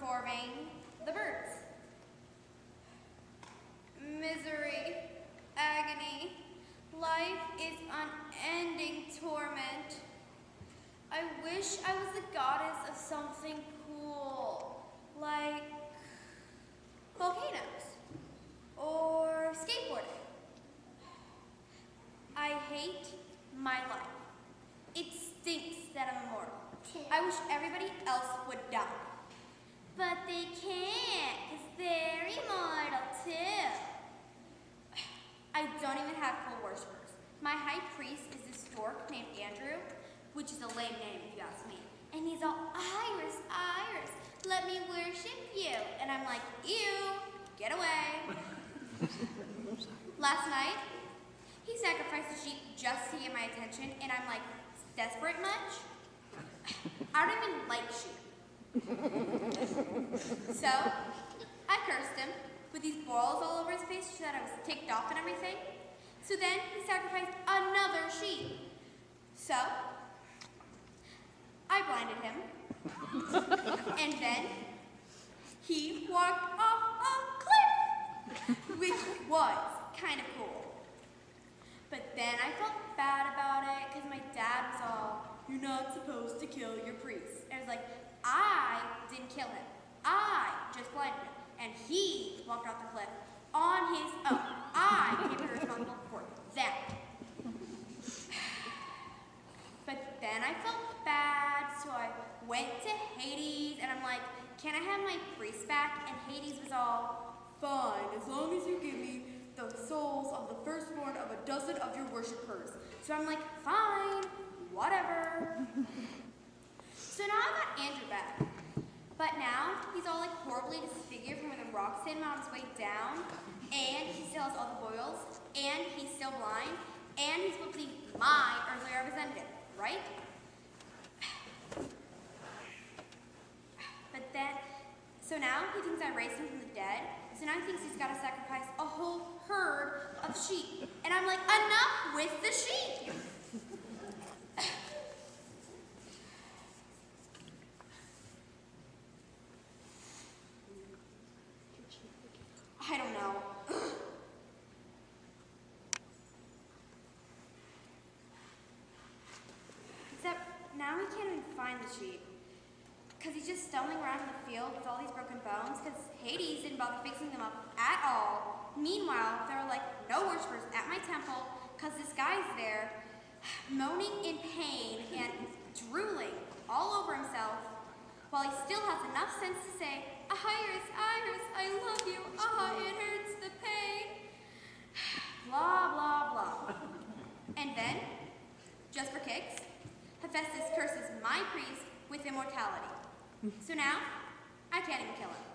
performing the birds. Misery, agony, life is unending torment. I wish I was the goddess of something cool, like volcanoes or skateboarding. I hate my life. It stinks that I'm immortal. I wish everybody else would die. But they can't, because they're immortal too. I don't even have cool worshippers. My high priest is this stork named Andrew, which is a lame name if you ask me. And he's all, Iris, Iris, let me worship you. And I'm like, ew, get away. Last night, he sacrificed a sheep just to get my attention, and I'm like, desperate much? I don't even like sheep. So, I cursed him with these boils all over his face so that I was ticked off and everything. So then, he sacrificed another sheep. So, I blinded him. And then, he walked off a cliff, which was kind of cool. But then I felt bad about it because my dad was all, you're not supposed to kill your priest. And I was like, I didn't kill him. I just blinded him. And he walked off the cliff on his own. I can't be responsible for that. But then I felt bad, so I went to Hades, and I'm like, can I have my priest back? And Hades was all, fine, as long as you give me the souls of the firstborn of a dozen of your worshippers. So I'm like, fine, whatever. So now I got Andrew back. But now he's all like horribly disfigured from where the rocks hit him on his way down, and he still has all the boils, and he's still blind, and he's supposed to be my earthly representative, right? But then, so now he thinks I raised him from the dead, so now he thinks he's got to sacrifice a whole herd of sheep. And I'm like, enough with the sheep! I don't know. Except now he can't even find the sheep. Because he's just stumbling around in the field with all these broken bones, because Hades didn't bother fixing them up at all. Meanwhile, there are like no worshippers at my temple, because this guy's there, moaning in pain and drooling all over himself, while he still has enough sense to say, Iris, Iris, I love you, it hurts the pain. Blah, blah, blah. And then, just for kicks, Hephaestus curses my priest with immortality. So now, I can't even kill him.